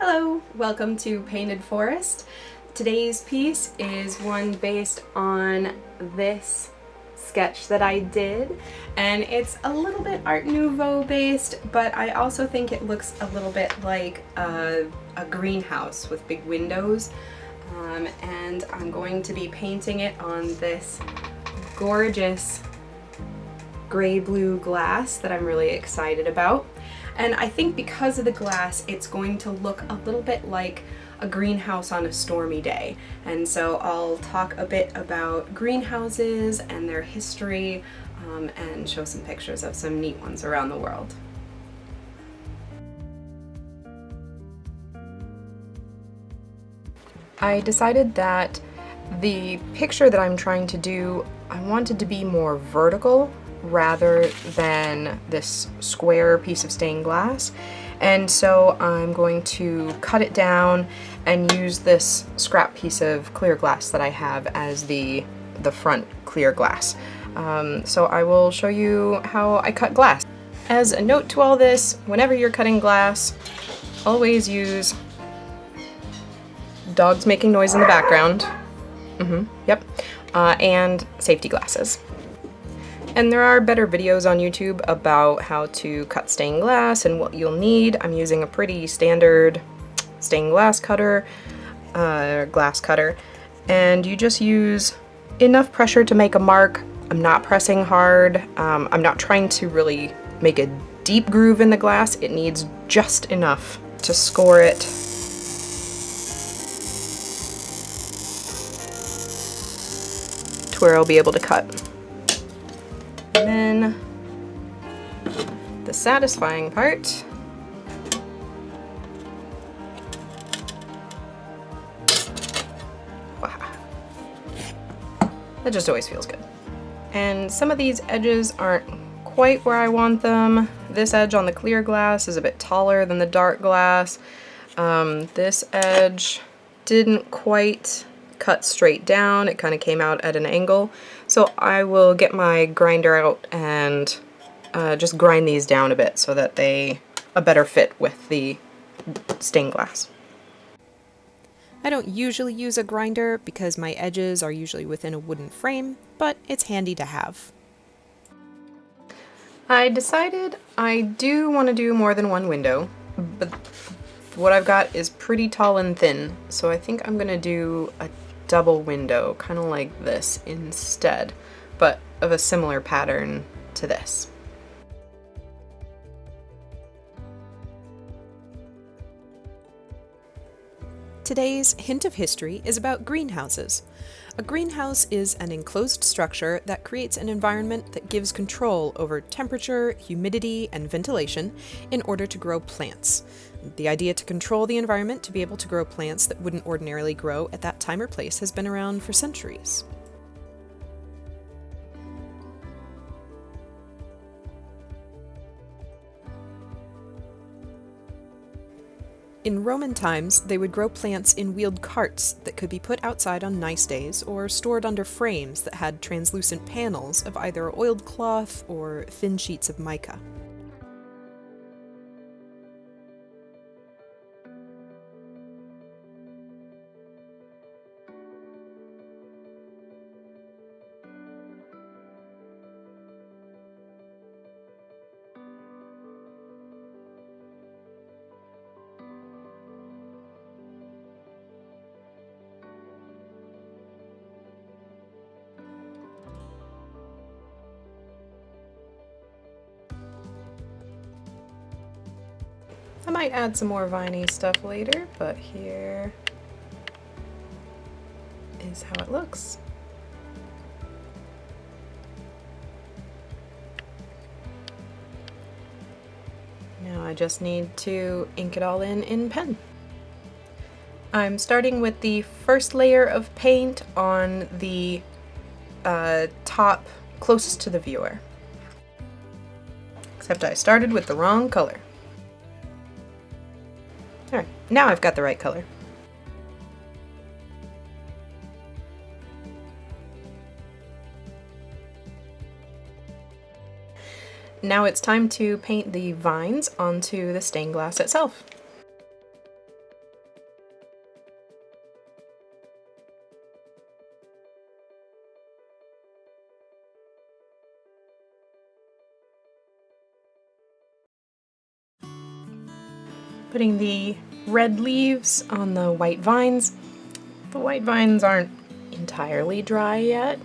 Hello, welcome to Painted Forest. Today's piece is one based on this sketch that I did, and it's a little bit Art Nouveau based, but I also think it looks a little bit like a greenhouse with big windows, and I'm going to be painting it on this gorgeous gray-blue glass that I'm really excited about. And I think because of the glass, it's going to look a little bit like a greenhouse on a stormy day. And so I'll talk a bit about greenhouses and their history, and show some pictures of some neat ones around the world. I decided that the picture that I'm trying to do, I wanted to be more vertical rather than this square piece of stained glass, and so I'm going to cut it down and use this scrap piece of clear glass that I have as the front clear glass. So I will show you how I cut glass. As a note to all this, whenever you're cutting glass, always use dogs making noise in the background. Yep. And safety glasses. And there are better videos on YouTube about how to cut stained glass and what you'll need. I'm using a pretty standard stained glass cutter, and you just use enough pressure to make a mark. I'm not pressing hard. I'm not trying to really make a deep groove in the glass. It needs just enough to score it to where I'll be able to cut. And then the satisfying part, wow, that just always feels good. And some of these edges aren't quite where I want them. This edge on the clear glass is a bit taller than the dark glass. This edge didn't quite cut straight down, it kind of came out at an angle. So I will get my grinder out and just grind these down a bit so that they a better fit with the stained glass. I don't usually use a grinder because my edges are usually within a wooden frame, but it's handy to have. I decided I do want to do more than one window, but what I've got is pretty tall and thin, so I think I'm gonna do a double window, kind of like this instead, but of a similar pattern to this. Today's hint of history is about greenhouses. A greenhouse is an enclosed structure that creates an environment that gives control over temperature, humidity, and ventilation in order to grow plants. The idea to control the environment to be able to grow plants that wouldn't ordinarily grow at that time or place has been around for centuries. In Roman times, they would grow plants in wheeled carts that could be put outside on nice days or stored under frames that had translucent panels of either oiled cloth or thin sheets of mica. I might add some more viney stuff later, but here is how it looks. Now I just need to ink it all in pen. I'm starting with the first layer of paint on the top closest to the viewer. Except I started with the wrong color. Alright, now I've got the right color. Now it's time to paint the vines onto the stained glass itself. Putting the red leaves on the white vines. The white vines aren't entirely dry yet,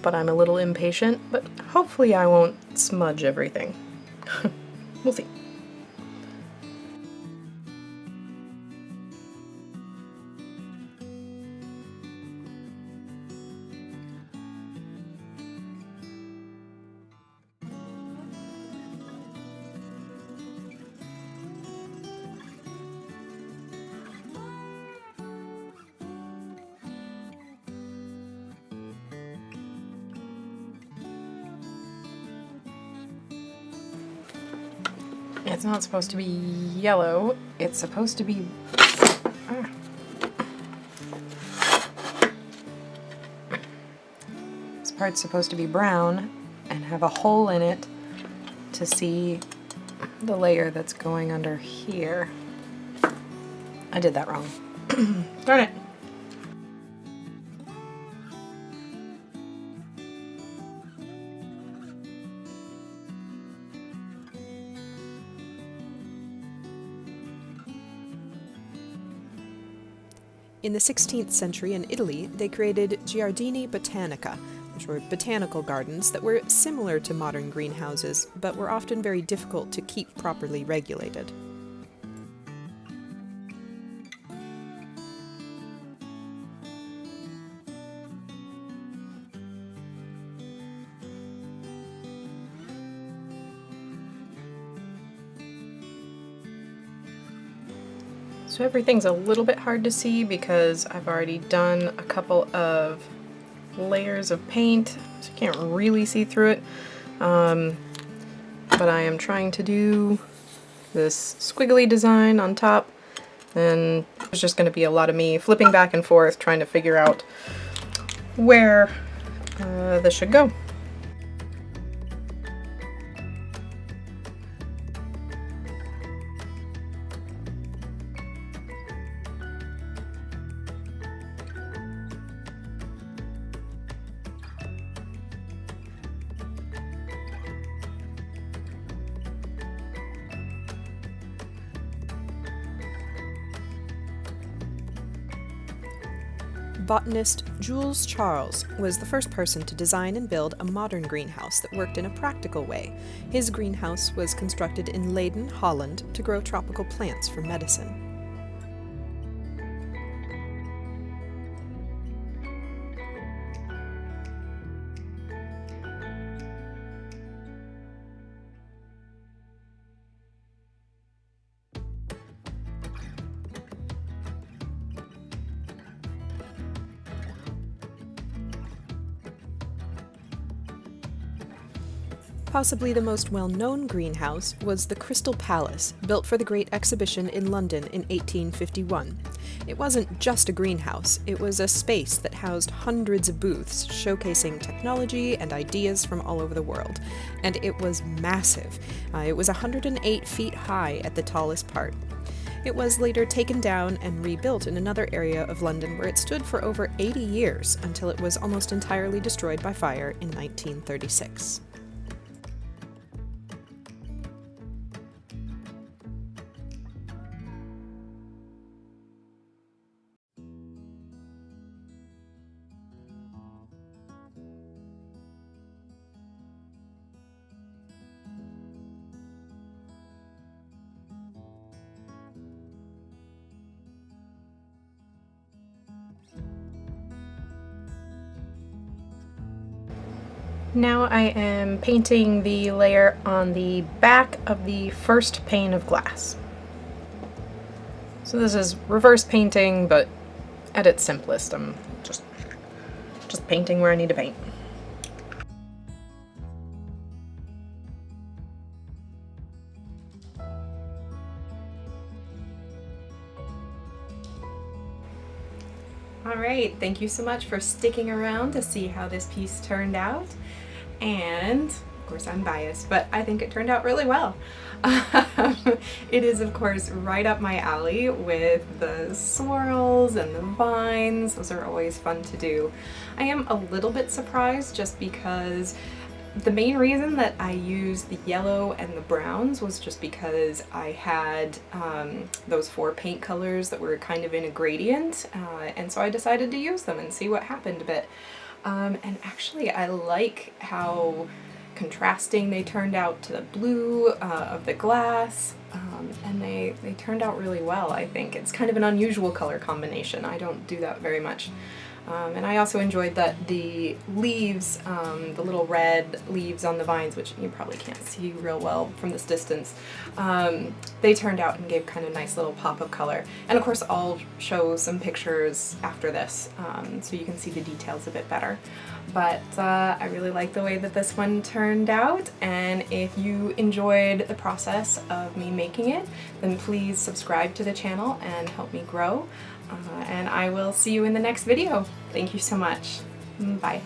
but I'm a little impatient, but hopefully I won't smudge everything. We'll see. It's not supposed to be yellow, it's supposed to be... This part's supposed to be brown and have a hole in it to see the layer that's going under here. I did that wrong. Darn it! In the 16th century in Italy, they created giardini botanica, which were botanical gardens that were similar to modern greenhouses, but were often very difficult to keep properly regulated. So everything's a little bit hard to see because I've already done a couple of layers of paint, so you can't really see through it. But I am trying to do this squiggly design on top, and there's just going to be a lot of me flipping back and forth trying to figure out where this should go. Botanist Jules Charles was the first person to design and build a modern greenhouse that worked in a practical way. His greenhouse was constructed in Leiden, Holland, to grow tropical plants for medicine. Possibly the most well-known greenhouse was the Crystal Palace, built for the Great Exhibition in London in 1851. It wasn't just a greenhouse, it was a space that housed hundreds of booths showcasing technology and ideas from all over the world. And it was massive. It was 108 feet high at the tallest part. It was later taken down and rebuilt in another area of London where it stood for over 80 years until it was almost entirely destroyed by fire in 1936. Now I am painting the layer on the back of the first pane of glass. So this is reverse painting, but at its simplest. I'm just painting where I need to paint. Alright, thank you so much for sticking around to see how this piece turned out. And, of course, I'm biased, but I think it turned out really well. It is, of course, right up my alley with the swirls and the vines. Those are always fun to do. I am a little bit surprised just because The main reason that I used the yellow and the browns was just because I had those 4 paint colors that were kind of in a gradient, and so I decided to use them and see what happened a bit. And actually I like how contrasting they turned out to the blue of the glass, and they turned out really well, I think. It's kind of an unusual color combination. I don't do that very much. And I also enjoyed that the leaves, the little red leaves on the vines, which you probably can't see real well from this distance, they turned out and gave kind of nice little pop of color. And of course I'll show some pictures after this so you can see the details a bit better. But I really like the way that this one turned out, and if you enjoyed the process of me making it, then please subscribe to the channel and help me grow. And I will see you in the next video. Thank you so much. Bye.